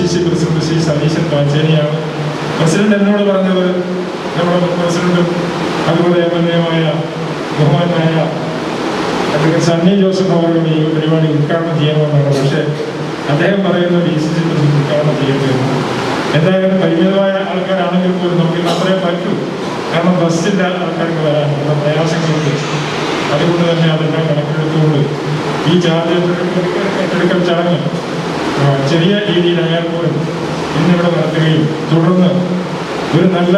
DCC president Shri Satheesan പാച്ചേനിയാണ്. President എന്നോട് പറഞ്ഞത് നമ്മുടെ പ്രസിഡന്റും അതുപോലെ MLA-യുമായ ബഹുമാനായ അഡ്വക്കേറ്റ് സണ്ണി ജോസഫ് അവരുടെ ഈ പരിപാടി ഉദ്ഘാടനം ചെയ്യാമെന്നാണ്. പക്ഷേ അദ്ദേഹം പറയുന്ന DCC പ്രസിഡന്റ് ഉദ്ഘാടനം ചെയ്യപ്പെടുന്നു. എന്തായാലും പരിമിതമായ ആൾക്കാരാണെങ്കിൽ പോലും നമുക്ക് അത്രയും പറ്റൂ. കാരണം ബസ്സില്ല ആൾക്കാർക്ക് വരാൻ ഉള്ള പ്രയാസങ്ങളുണ്ട്. അതുകൊണ്ട് തന്നെ അതെല്ലാം കണക്കിലെടുത്തുകൊണ്ട് ഈ ചാർജ് ഏറ്റെടുക്കൽ ചടങ്ങ് ചെറിയ രീതിയിലായാൽ പോലും ഇന്നിവിടെ നടത്തുകയും തുടർന്ന് ഒരു നല്ല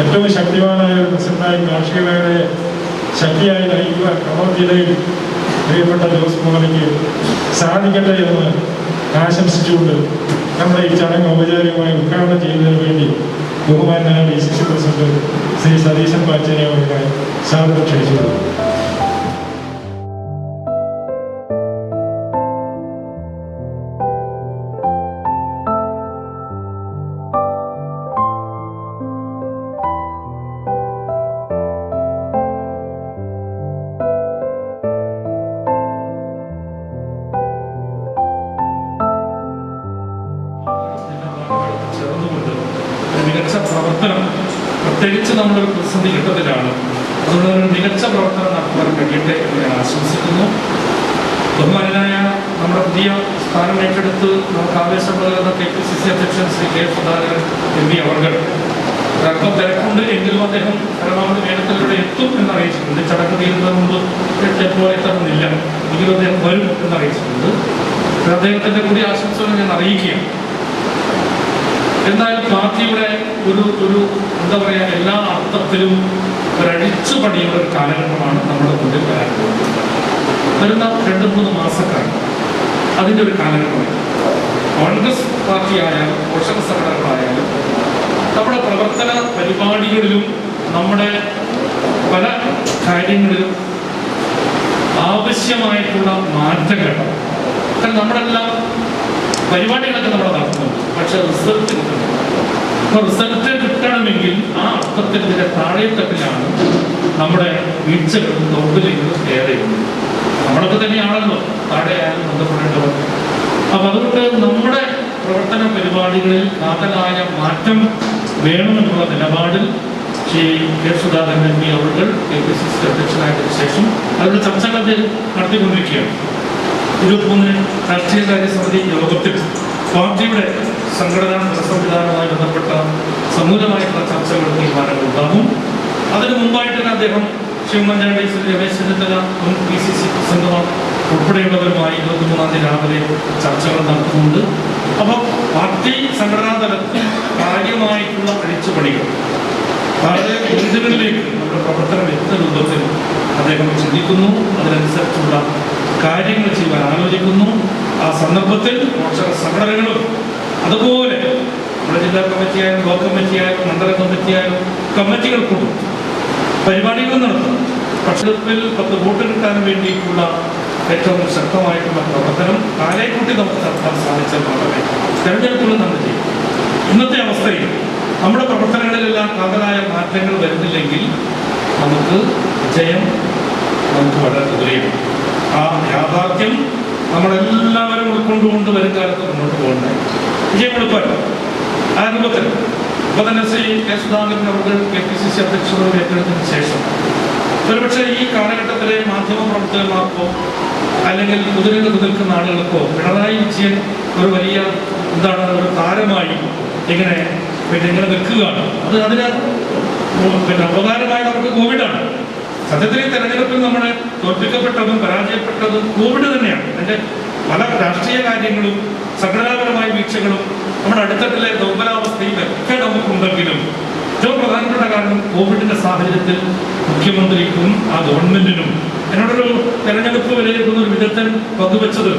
ഏറ്റവും ശക്തിവാനായ ഒരു പ്രസിഡന്റായി കാർഷിക മേഖലയെ ശക്തിയായി നയിക്കുവാൻ കണ്ണൂർ ജില്ലയിൽ പ്രിയപ്പെട്ട ജോസ് മോഹനിക്ക് സാധിക്കട്ടെ എന്ന് ആശംസിച്ചുകൊണ്ട് നമ്മുടെ ഈ ചടങ്ങ് ഔപചാരികമായി ഉദ്ഘാടനം ചെയ്യുന്നതിന് വേണ്ടി ബഹുമാനായ DCC പ്രസിഡന്റ് ശ്രീ സതീശൻ പാച്ചേനി അവരുടെ സാദരം ക്ഷണിച്ചു. മികച്ച പ്രവർത്തനം, പ്രത്യേകിച്ച് നമ്മളൊരു പ്രതിസന്ധി ഘട്ടത്തിലാണ്, അതുകൊണ്ട് ഒരു മികച്ച പ്രവർത്തനം നടത്താൻ കഴിയട്ടെ എന്ന് ഞാൻ ആശംസിക്കുന്നു. ബഹുമാനായ നമ്മുടെ പുതിയ സ്ഥാനം ഏറ്റെടുത്ത് നമുക്ക് ആവേശം പകരുന്ന KPCC അധ്യക്ഷൻ ശ്രീ K. സുധാകരൻ MP അവർ അല്പം തിരക്കുണ്ട് എങ്കിലും അദ്ദേഹം പരമാവധി വേഗത്തിലൂടെ എത്തും എന്ന് അറിയിച്ചിട്ടുണ്ട്. ചടങ്ങ് തീരുന്നതിന് മുമ്പ് എപ്പോൾ എത്തണമെന്നില്ല, എങ്കിലും അദ്ദേഹം വരും എന്ന് അറിയിച്ചിട്ടുണ്ട്. അദ്ദേഹത്തിൻ്റെ കൂടി ആശംസകൾ ഞാൻ അറിയിക്കുകയാണ്. എന്തായാലും പാർട്ടിയുടെ ഒരു എന്താ പറയുക, എല്ലാ അർത്ഥത്തിലും ഒരഴിച്ചു പണിയുള്ള ഒരു കാലഘട്ടമാണ് നമ്മുടെ മുന്നിൽ വരാൻ പോകുന്നത്. വരുന്ന 2-3 മാസക്കാലം അതിൻ്റെ ഒരു കാലഘട്ടമാണ്. കോൺഗ്രസ് പാർട്ടിയായാലും പോഷക സംഘടനകളായാലും നമ്മുടെ പ്രവർത്തന പരിപാടികളിലും നമ്മുടെ പല കാര്യങ്ങളിലും ആവശ്യമായിട്ടുള്ള മാറ്റങ്ങൾ. കാരണം നമ്മളെല്ലാം പരിപാടികളൊക്കെ നമ്മൾ നടത്തുന്നുണ്ട്, പക്ഷെ റിസൾട്ട് കിട്ടുന്നില്ല. അപ്പോൾ റിസൾട്ട് കിട്ടണമെങ്കിൽ ആ അർത്ഥത്തിൻ്റെ താഴെത്തട്ടിലാണ് നമ്മുടെ വീഴ്ചകളും ദൗർബല്യങ്ങളും ഏറെയുണ്ട്. നമ്മളൊക്കെ തന്നെയാണല്ലോ താഴെയായാലും ബന്ധപ്പെടേണ്ടവർ. അപ്പം അതുകൊണ്ട് നമ്മുടെ പ്രവർത്തന പരിപാടികളിൽ കാതലായ മാറ്റം വേണമെന്നുള്ള നിലപാടിൽ ശ്രീ K. സുധാകരൻ MP അവർ KPCC അധ്യക്ഷനായതിനു ശേഷം അവരുടെ ചർച്ചകൾ നടത്തിക്കൊണ്ടിരിക്കുകയാണ്. 23-ന് രാഷ്ട്രീയകാര്യ സമിതി യോഗത്തിൽ പാർട്ടിയുടെ സംഘടനാ സംവിധാനവുമായി ബന്ധപ്പെട്ട സമൂലമായിട്ടുള്ള ചർച്ചകൾ തീരുമാനങ്ങൾ ഉണ്ടാകും. അതിനു മുമ്പായിട്ട് തന്നെ അദ്ദേഹം ശ്രീ ഉമ്മൻചാണ്ടി, ശ്രീ രമേശ് ചെന്നിത്തല, മുൻ PCC പ്രസിഡന്റുമാർ ഉൾപ്പെടെയുള്ളവരുമായി 23-ാം തീയതി രാവിലെ ചർച്ചകൾ നടത്തുന്നുണ്ട്. അപ്പോൾ പാർട്ടി സംഘടനാ തലത്തിൽ കാര്യമായിട്ടുള്ള അഴിച്ചുപണികൾ വളരെ ഊർജ്ജങ്ങളിലേക്ക് നമ്മുടെ പ്രവർത്തനം എത്തുന്ന രൂപത്തിൽ അദ്ദേഹം ചിന്തിക്കുന്നു. അതിനനുസരിച്ചുള്ള കാര്യങ്ങൾ ചെയ്യുവാൻ ആലോചിക്കുന്നു. ആ സന്ദർഭത്തിൽ പോഷക സംഘടനകളും അതുപോലെ നമ്മുടെ ജില്ലാ കമ്മിറ്റിയായാലും ബ്ലോക്ക് കമ്മിറ്റിയായാലും മണ്ഡല കമ്മിറ്റിയായാലും കമ്മിറ്റികൾക്കും പരിപാടികൾ നടത്തും. പക്ഷേ 10 വോട്ട് കിട്ടാൻ വേണ്ടിയിട്ടുള്ള ഏറ്റവും ശക്തമായിട്ടുള്ള പ്രവർത്തനം കാലേക്കൂട്ടി നമുക്ക് നടത്താൻ സാധിച്ചാൽ മാത്രമേ തെരഞ്ഞെടുപ്പുകൾ നമ്മൾ ചെയ്യും. ഇന്നത്തെ അവസ്ഥയിൽ നമ്മുടെ പ്രവർത്തനങ്ങളിലെല്ലാം കാതലായ മാറ്റങ്ങൾ വരുന്നില്ലെങ്കിൽ നമുക്ക് വിജയം നമുക്ക് വളരെ ദൂരെയാണ്. ആ യാഥാർത്ഥ്യം നമ്മളെല്ലാവരും ഉൾക്കൊണ്ടുകൊണ്ട് വരും കാലത്ത് മുന്നോട്ട് പോകണ്ടായി. വിജയം എളുപ്പമല്ല. ആ രൂപത്തിൽ ഇപ്പൊ തന്നെ ശ്രീ K. സുധാകരൻ അവർ KPCC അധ്യക്ഷത ഏറ്റെടുത്തതിന് ശേഷം ഒരുപക്ഷെ ഈ കാലഘട്ടത്തിലെ മാധ്യമ പ്രവർത്തകന്മാർക്കോ അല്ലെങ്കിൽ മുതിർന്നു നിൽക്കുന്ന ആളുകൾക്കോ പിണറായി വിജയൻ ഒരു വലിയ ഒരു താരമായി ഇങ്ങനെ നിൽക്കുകയാണ്. അതിന് ഉപകാരമായത് അവർക്ക് കോവിഡാണ്. സത്യത്തിൽ ഈ തെരഞ്ഞെടുപ്പിൽ നമ്മൾ തോൽപ്പിക്കപ്പെട്ടതും പരാജയപ്പെട്ടതും കോവിഡ് തന്നെയാണ്. അതിൻ്റെ പല രാഷ്ട്രീയ കാര്യങ്ങളും സംഘടനാപരമായ വീഴ്ചകളും നമ്മുടെ അടുത്തട്ടിലെ ദൗർബലാവസ്ഥയിലൊക്കെ നമുക്കുണ്ടെങ്കിലും ഏറ്റവും പ്രധാനപ്പെട്ട കാരണം കോവിഡിന്റെ സാഹചര്യത്തിൽ മുഖ്യമന്ത്രിക്കും ആ ഗവൺമെന്റിനും എന്നോടൊരു തെരഞ്ഞെടുപ്പ് വിലയിരുത്തുന്ന ഒരു വിദഗ്ധൻ പങ്കുവെച്ചത്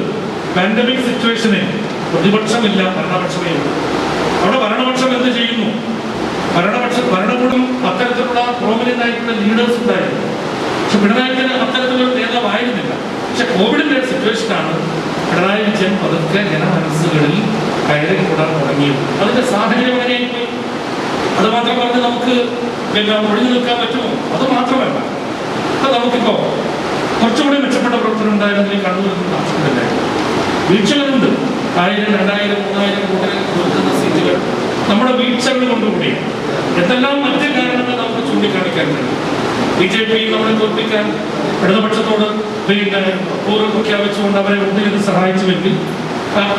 പാൻഡമിക് സിറ്റുവേഷനിൽ പ്രതിപക്ഷമില്ല, ഭരണപക്ഷമേ ഉള്ളൂ. അവിടെ ഭരണപക്ഷം എന്ത് ചെയ്യുന്നു? ഭരണകൂടം അത്തരത്തിലുള്ള പ്രോമിനന്റ് ആയിട്ടുള്ള ലീഡേഴ്സ് ഉണ്ടായിരുന്നു. പക്ഷെ പിണറായിക്ക് അത്തരത്തിലൊരു നേതാവായിരുന്നില്ല. പക്ഷെ കോവിഡിന്റെ സിറ്റുവേഷനാണ് പിണറായി വിജയൻ പതുക്കെ ജനമനസ്സുകളിൽ കയറി കൂടാൻ തുടങ്ങിയത്. അതിന്റെ സാഹചര്യം അങ്ങനെയായി. അത് മാത്രം പറഞ്ഞ് നമുക്ക് ഒഴിഞ്ഞു നിൽക്കാൻ പറ്റുമോ? അത് മാത്രമല്ല, അപ്പൊ നമുക്കിപ്പോ കുറച്ചുകൂടി മെച്ചപ്പെട്ട പ്രവർത്തനം ഉണ്ടായിരുന്നെങ്കിൽ കണ്ണൂരിൽ ആവശ്യമില്ലായിരുന്നു. വീഴ്ചകളുണ്ട്. 1000, 2000, 3000 കൂടുതൽ തോൽക്കുന്ന സീറ്റുകൾ നമ്മുടെ വീഴ്ചകൾ കൊണ്ടുകൂടി എന്തെല്ലാം മറ്റ് കാരണങ്ങൾ നമുക്ക് ചൂണ്ടിക്കാണിക്കാൻ കഴിയും. BJP നമ്മളെ തോൽപ്പിക്കാൻ ഇടതുപക്ഷത്തോട് പൂർവ്വം പ്രഖ്യാപിച്ചുകൊണ്ട് അവരെ ഒന്നിനും സഹായിച്ചുവെങ്കിൽ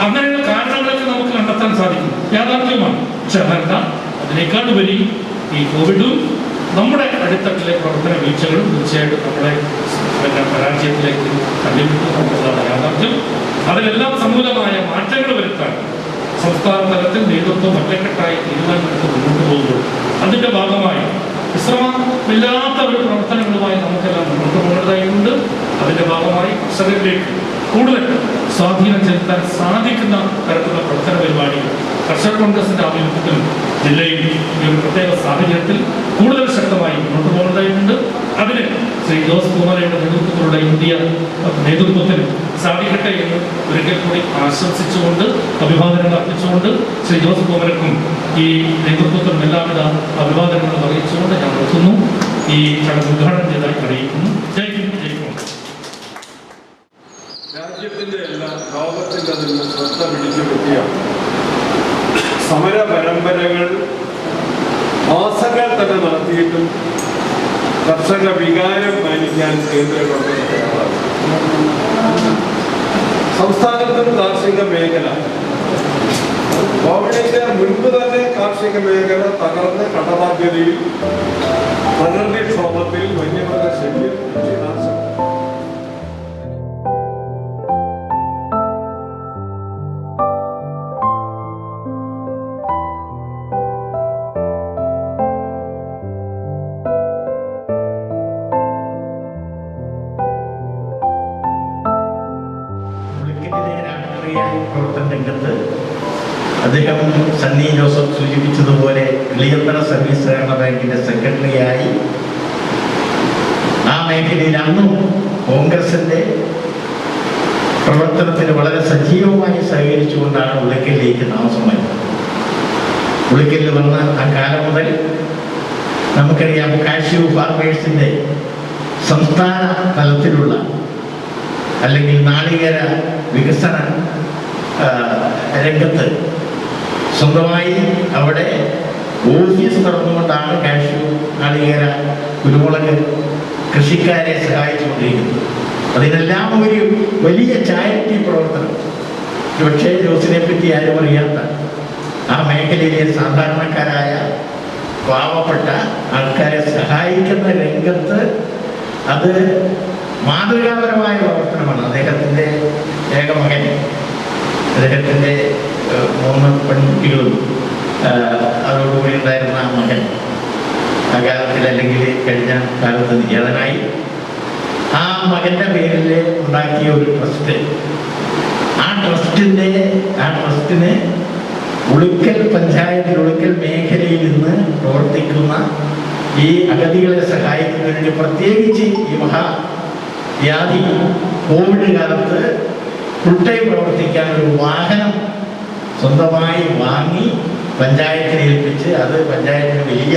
അങ്ങനെയുള്ള കാരണങ്ങളൊക്കെ നമുക്ക് കണ്ടെത്താൻ സാധിക്കും, യാഥാർത്ഥ്യമാണ്. പക്ഷെ അതല്ല, അതിനേക്കാളുപരി ഈ കോവിഡും നമ്മുടെ അടിത്തട്ടിലെ പ്രവർത്തന വീഴ്ചകളും തീർച്ചയായിട്ടും നമ്മളെ പരാജയത്തിലേക്ക് തള്ളിവിട്ടുന്നതാണ് യാഥാർത്ഥ്യം. അതിലെല്ലാം സമൂലമായ മാറ്റങ്ങൾ വരുത്താൻ സംസ്ഥാന തലത്തിൽ നേതൃത്വം ഒറ്റക്കെട്ടായി തീരുമാനമെടുത്ത് മുന്നോട്ട് പോകുമ്പോൾ അതിന്റെ ഭാഗമായി വിശ്രമമില്ലാത്ത ഒരു പ്രവർത്തനങ്ങളുമായി നമുക്കെല്ലാം മുന്നോട്ട് പോകേണ്ടതായിട്ടുണ്ട്. അതിന്റെ ഭാഗമായി കർഷകരിലേക്ക് കൂടുതൽ സ്വാധീനം ചെലുത്താൻ സാധിക്കുന്ന തരത്തിലുള്ള പ്രവർത്തന പരിപാടികൾ കർഷക കോൺഗ്രസിന്റെ ആഭിമുഖ്യത്തിൽ ജില്ലയിൽ ഈ ഒരു പ്രത്യേക സാഹചര്യത്തിൽ കൂടുതൽ ശക്തമായി മുന്നോട്ട് പോകേണ്ടതായിട്ടുണ്ട്. അതിന് ശ്രീ ജോസ് കുമാരയുടെ നേതൃത്വത്തിലുള്ള ഇന്ത്യ നേതൃത്വത്തിന് സാധിക്കട്ടെ എന്ന് ഒരിക്കൽ കൂടി ആശംസിച്ചുകൊണ്ട് അഭിവാദനങ്ങൾ അർപ്പിച്ചുകൊണ്ട് ശ്രീ ജോസ് കുമാരക്കും ഈ നേതൃത്വത്തിനും എല്ലാവിധ അഭിവാദനങ്ങളും അറിയിച്ചുകൊണ്ട് ഞാൻ നിർത്തുന്നു. ഈ ചടങ്ങ് ഉദ്ഘാടനം ചെയ്തായി അറിയിക്കുന്നു. ജയ് ഹിന്ദ്, ജയ് കോൺഗ്രസ്. രാജ്യത്തിന്റെ എല്ലാം ലോകത്തിന്റെ നിന്ന് ശ്രദ്ധ പിടിച്ചു പറ്റിയ സമര പരമ്പരകൾ മാസങ്ങൾ തന്നെ നടത്തിയിട്ടും കർഷക വികാരം മാനിക്കാൻ കേന്ദ്ര ഗവൺമെന്റ് തയ്യാറാണ്. സംസ്ഥാനത്തും കാർഷിക മേഖല കോവിഡിന്റെ മുൻപ് തന്നെ കാർഷിക മേഖല തകർന്ന് കടബാധ്യതയിൽ, പ്രകൃതിക്ഷോഭത്തിൽ, വന്യമൃഗശല്യം, കൃഷിനാശം. പ്രവർത്തന രംഗത്ത് അദ്ദേഹം സണ്ണി ജോസഫ് സൂചിപ്പിച്ചതുപോലെ കിളിയന്തറ സർവീസ് സഹകരണ ബാങ്കിന്റെ സെക്രട്ടറിയായി ആ മേഖലയിൽ അന്നും കോൺഗ്രസിന്റെ പ്രവർത്തനത്തിന് വളരെ സജീവമായി സഹകരിച്ചുകൊണ്ടാണ് ഉളിക്കലിലേക്ക് താമസം വരുന്നത്. ഉളിക്കലിൽ വന്ന ആ കാലം മുതൽ നമുക്കറിയാം, കാഷ്യൂ ഫാർമേഴ്സിന്റെ സംസ്ഥാന തലത്തിലുള്ള അല്ലെങ്കിൽ നാളികേര വികസന രംഗത്ത് സ്വന്തമായി അവിടെ ഓഫീസ് തുറന്നുകൊണ്ടാണ് കാഷ്യൂ, നാളികേര, കുരുമുളക് കൃഷിക്കാരെ സഹായിച്ചുകൊണ്ടിരിക്കുന്നത്. അതിനെല്ലാം ഒരു വലിയ ചാരിറ്റി പ്രവർത്തനം. പക്ഷേ ജോസിനെ പറ്റി ആരും അറിയാത്ത ആ മേഖലയിലെ സാധാരണക്കാരായ പാവപ്പെട്ട ആൾക്കാരെ സഹായിക്കുന്ന രംഗത്ത് അത് മാതൃകാപരമായ പ്രവർത്തനമാണ്. അദ്ദേഹത്തിൻ്റെ ഏകമകൻ, അദ്ദേഹത്തിൻ്റെ 3 പെൺകുട്ടികളും അതോടുകൂടി ഉണ്ടായിരുന്ന ആ മകൻ അകാലത്തിൽ അല്ലെങ്കിൽ കഴിഞ്ഞ കാലത്ത് നിര്യാതനായി. ആ മകൻ്റെ പേരിൽ ഉണ്ടാക്കിയ ഒരു ട്രസ്റ്റ്, ആ ട്രസ്റ്റിന് ഉളിക്കൽ പഞ്ചായത്തിൽ, ഉളിക്കൽ മേഖലയിൽ നിന്ന് പ്രവർത്തിക്കുന്ന ഈ അഗതികളെ സഹായിക്കുന്നതിന്, പ്രത്യേകിച്ച് ഈ മഹാവ്യാധി കോവിഡ് കാലത്ത് ഫുൾ ടൈം പ്രവർത്തിക്കാൻ ഒരു വാഹനം സ്വന്തമായി വാങ്ങി പഞ്ചായത്തിനെ ഏൽപ്പിച്ച് അത് പഞ്ചായത്തിന് വലിയ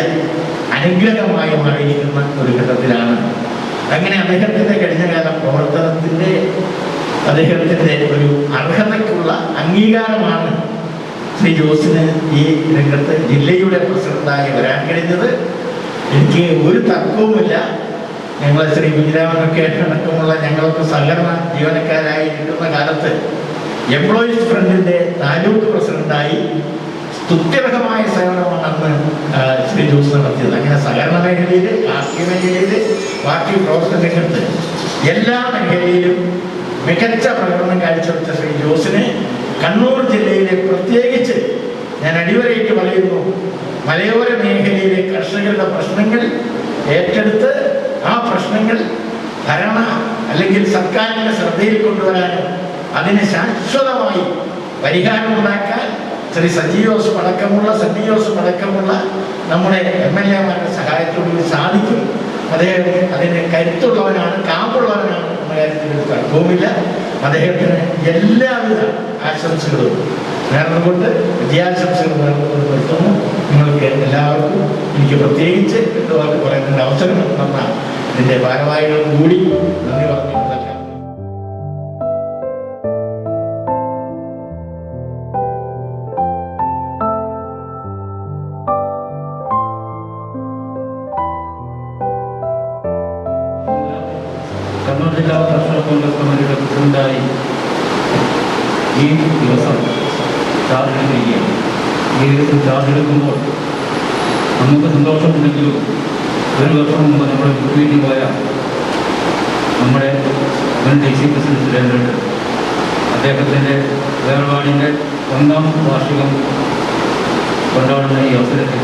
അനുഗ്രഹമായി മാറിയിരിക്കുന്ന ഒരു ഘട്ടത്തിലാണ്. അങ്ങനെ അദ്ദേഹത്തിൻ്റെ കഴിഞ്ഞകാല പ്രവർത്തനത്തിൻ്റെ, അദ്ദേഹത്തിൻ്റെ ഒരു അർഹതയ്ക്കുള്ള അംഗീകാരമാണ് ശ്രീ ജോസിന് ഈ രംഗത്ത് ജില്ലയുടെ പ്രസിഡന്റായി വരാൻ കഴിഞ്ഞത്. എനിക്ക് ഒരു തർക്കവുമില്ല. ഞങ്ങൾ ശ്രീ കുഞ്ഞിരാമനൊക്കെ അടക്കമുള്ള ഞങ്ങൾക്ക് സഹകരണ ജീവനക്കാരായി നിൽക്കുന്ന കാലത്ത് എംപ്ലോയീസ് ഫ്രണ്ടിന്റെ താലൂക്ക് പ്രസിഡന്റായി സ്തുത്യർഹമായ സേവനമാണ് അന്ന് ശ്രീ ജോസ് നടത്തിയത്. അങ്ങനെ സഹകരണ മേഖലയിൽ, കാർഷിക മേഖലയിൽ, പാർട്ടി പ്രവർത്തന രംഗത്ത് എല്ലാ മേഖലയിലും മികച്ച പ്രകടനം കാഴ്ചവെച്ച ശ്രീ ജോസിന് കണ്ണൂർ ജില്ലയിലെ പ്രത്യേകിച്ച് ഞാൻ അടിവരയിട്ട് പറയുന്നു, മലയോര മേഖലയിലെ കർഷകരുടെ പ്രശ്നങ്ങൾ ഏറ്റെടുത്ത് ആ പ്രശ്നങ്ങൾ ഭരണ അല്ലെങ്കിൽ സർക്കാരിൻ്റെ ശ്രദ്ധയിൽ കൊണ്ടുവരാനും അതിന് ശാശ്വതമായി പരിഹാരമുണ്ടാക്കാൻ ശ്രീ സണ്ണി ജോസഫ് അടക്കമുള്ള നമ്മുടെ MLA-മാരുടെ സഹായത്തോടുകൂടി സാധിക്കും. അദ്ദേഹത്തിന് അതിന് കരുത്തുള്ളവനാണ്, കാമ്പുള്ളവനാണ് എന്ന കാര്യത്തിൽ ഒരു തർക്കവുമില്ല. അദ്ദേഹത്തിന് എല്ലാവിധ ആശംസകളും നേർന്നുകൊണ്ട്, വിജയാശംസകൾ നേർന്നുകൊണ്ട് നിർത്തുന്നു. നിങ്ങൾക്ക് എല്ലാവർക്കും എനിക്ക് പ്രത്യേകിച്ച് പറയുന്ന അവസരം തന്ന ഇതിൻ്റെ ഭാരവാഹികളും കൂടി നന്ദി പറഞ്ഞു. കർഷക കോൺഗ്രസ് കമ്മിറ്റിയുടെ പ്രസിഡന്റായി ഈ ദിവസം ചാർജ് എടുക്കുകയാണ്. ഈ ദിവസം ചാർജ് എടുക്കുമ്പോൾ നമുക്ക് സന്തോഷമുണ്ടെങ്കിലും ഒരു വർഷം മുമ്പ് നമ്മുടെ വീട്ടിൽ പോയ നമ്മുടെ മുൻ DC പ്രസിഡന്റ് സുരേന്ദ്രൻ അദ്ദേഹത്തിൻ്റെ വേർപാടിൻ്റെ 1ാം വാർഷികം കൊണ്ടാടുന്ന ഈ അവസരത്തിൽ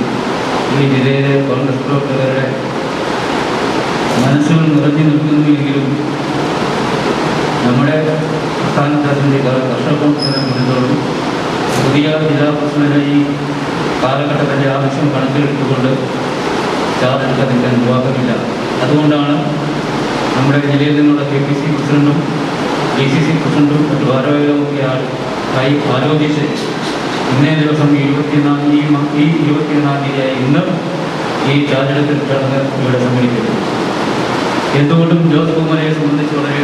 ഈ ജില്ലയിലെ കോൺഗ്രസ് പ്രവർത്തകരുടെ മനസ്സുകൾ നിറഞ്ഞു നിൽക്കുന്നുവെങ്കിലും നമ്മുടെ സംസ്ഥാനത്തെ കർഷക കോൺഗ്രസിനെ സംബന്ധിച്ചോളം പുതിയ ജില്ലാ പ്രസിഡന്റ് ഈ കാലഘട്ടത്തിൻ്റെ ആവശ്യം കണക്കിലെടുത്തുകൊണ്ട് ചാർജ് എടുക്കാൻ നിർവാഹമില്ല. അതുകൊണ്ടാണ് നമ്മുടെ ജില്ലയിൽ നിന്നുള്ള KPC പ്രസിഡന്റും DCC പ്രസിഡന്റും മറ്റു ഭാരവാഹികളുമൊക്കെ ആയി ആലോചിച്ച് ഇന്നേ ദിവസം 24 തീയതിയായി ഇന്ന് ഈ ചാർജ് എടുക്കൽ ചടങ്ങ് ഇവിടെ സമ്മേളിക്കുന്നത്. എന്തുകൊണ്ടും ജോസ് കുമാരയെ സംബന്ധിച്ച് വളരെ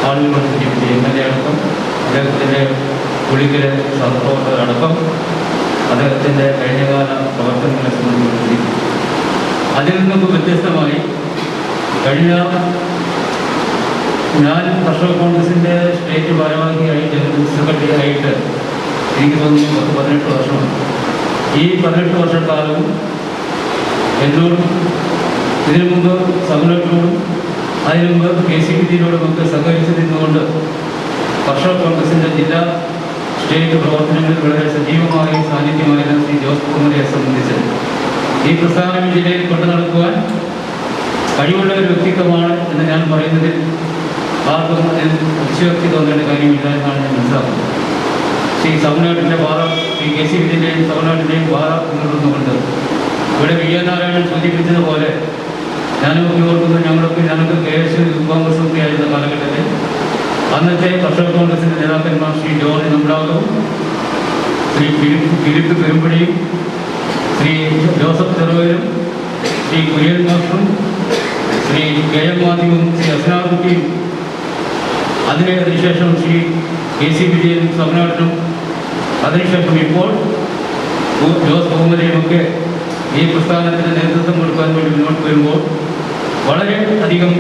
ആളുകളോട് സൂചിപ്പിച്ചു. എങ്ങനെ അടക്കം അദ്ദേഹത്തിൻ്റെ പുള്ളിക്കലെ സഹപ്രവർത്തകരടക്കം അദ്ദേഹത്തിൻ്റെ കഴിഞ്ഞകാല പ്രവർത്തനങ്ങളെ സംബന്ധിച്ച് അതിൽ നിന്നൊക്കെ വ്യത്യസ്തമായി കഴിഞ്ഞ ഞാൻ കർഷക കോൺഗ്രസിൻ്റെ സ്റ്റേറ്റ് ഭാരവാഹിയായി ജനറൽ സെക്രട്ടറി ആയിട്ട് എനിക്ക് തോന്നുന്നു 18 വർഷമാണ്. ഈ 18 വർഷക്കാലവും എന്നോടും ഇതിനു മുമ്പ് സമരത്തോടും അതിനു മുമ്പ് KCPD-യോടുമൊക്കെ സഹകരിച്ച് നിന്നുകൊണ്ട് കർഷക കോൺഗ്രസിൻ്റെ ജില്ലാ സ്റ്റേറ്റ് പ്രവർത്തനങ്ങളിൽ വളരെ സജീവമായി സാന്നിധ്യമായിരുന്ന ശ്രീ ജോസ് കുമാരയെ സംബന്ധിച്ച് ഈ പ്രസ്ഥാനം ജില്ലയിൽ കൊണ്ടു നടക്കുവാൻ കഴിവുള്ള ഒരു വ്യക്തിത്വമാണ് എന്ന് ഞാൻ പറയുന്നതിൽ ആർക്കും അതിശയോക്തി തോന്നേണ്ട കാര്യമില്ല എന്നാണ് ഞാൻ മനസ്സിലാക്കുന്നത്. ശ്രീ തമിഴ്നാട്ടിൻ്റെ പാറ ശ്രീ KCPD-ൻ്റെയും തമിഴ്നാട്ടിൻ്റെയും പാറ നിലനിർന്നുകൊണ്ട് ഇവിടെ VN നാരായണൻ സൂചിപ്പിച്ചതുപോലെ ഞാനൊക്കെ ഓർക്കുന്നത് ഞങ്ങൾക്ക് KS കോൺഗ്രസ് ഒക്കെ ആയിരുന്ന കാലഘട്ടത്തിൽ അന്നത്തെ കർഷക കോൺഗ്രസിൻ്റെ നേതാക്കന്മാർ ശ്രീ ജോർജ് നമ്പ്രാകവും ശ്രീ ഫിലിപ്പ് പെരുമ്പടിയും ശ്രീ ജോസഫ് ചെറുവരും ശ്രീ കുര്യൻ മാസ്റ്ററും ശ്രീ KM മാത്യുവും ശ്രീ അസ്നാകുട്ടിയും അതിനുശേഷം ശ്രീ KCPD-യും തമിഴ്നാട്ടിലും അതിനുശേഷം ഇപ്പോൾ ജോസ് കുമാരയുമൊക്കെ ഈ പ്രസ്ഥാനത്തിന് നേതൃത്വം കൊടുക്കാൻ വേണ്ടി മുന്നോട്ട് വരുമ്പോൾ വളരെ അധികം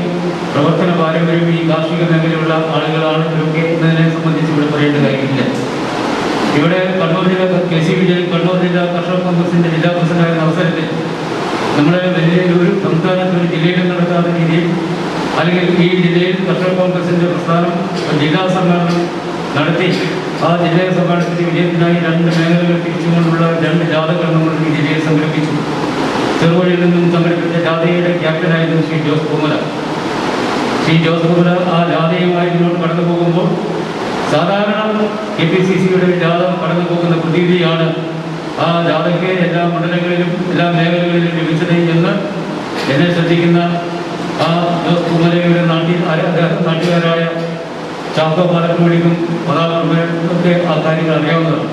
പ്രവർത്തന പാരമ്പര്യം ഈ കാർഷിക മേഖലയിലുള്ള ആളുകളാണ് ഇവരൊക്കെ എന്നതിനെ സംബന്ധിച്ച് ഇവിടെ പറയേണ്ട കാര്യമില്ല. ഇവിടെ കണ്ണൂർ ജില്ല KCPD കണ്ണൂർ ജില്ലാ കർഷക കോൺഗ്രസിൻ്റെ ജില്ലാ പ്രസിഡന്റായിരുന്ന അവസരത്തിൽ നമ്മുടെ വലിയ ഒരു സംസ്ഥാനത്ത് ഒരു ജില്ലയിൽ നടത്താത്ത രീതിയിൽ അല്ലെങ്കിൽ ഈ ജില്ലയിൽ കർഷക കോൺഗ്രസിൻ്റെ പ്രസ്ഥാനം ജില്ലാ സമ്മേളനം നടത്തി ആ ജില്ലാ സമ്മേളനത്തിന് വിജയത്തിനായി 2 മേഖലകൾ തിരിച്ചുകൊണ്ടുള്ള 2 ജാഥകൾ നമ്മൾ ഈ ജില്ലയിൽ സംഘടിപ്പിച്ചു. ചെറുവഴിയിൽ നിന്നും സംഘടിപ്പിച്ച ജാഥയുടെ ക്യാപ്റ്റനായിരുന്നു ശ്രീ ജോസ് കുമാര. ശ്രീ ജോസ് കുമാര ആ ജാഥയുമായി മുന്നോട്ട് കടന്നു പോകുമ്പോൾ സാധാരണ KPCC-യുടെ ജാഥ കടന്നു പോകുന്ന പ്രതീതിയാണ് ആ ജാഥയ്ക്ക് എല്ലാ മണ്ഡലങ്ങളിലും എല്ലാ മേഖലകളിലും ലഭിച്ചത് എന്ന് എന്നെ ശ്രദ്ധിക്കുന്ന ആ ജോസ് കുമാരയുടെ നാട്ടുകാരായ ചാക്കോ പാലക്കുടിക്കും പതാകർമ്മയൊക്കെ ആ കാര്യങ്ങൾ അറിയാവുന്നതാണ്.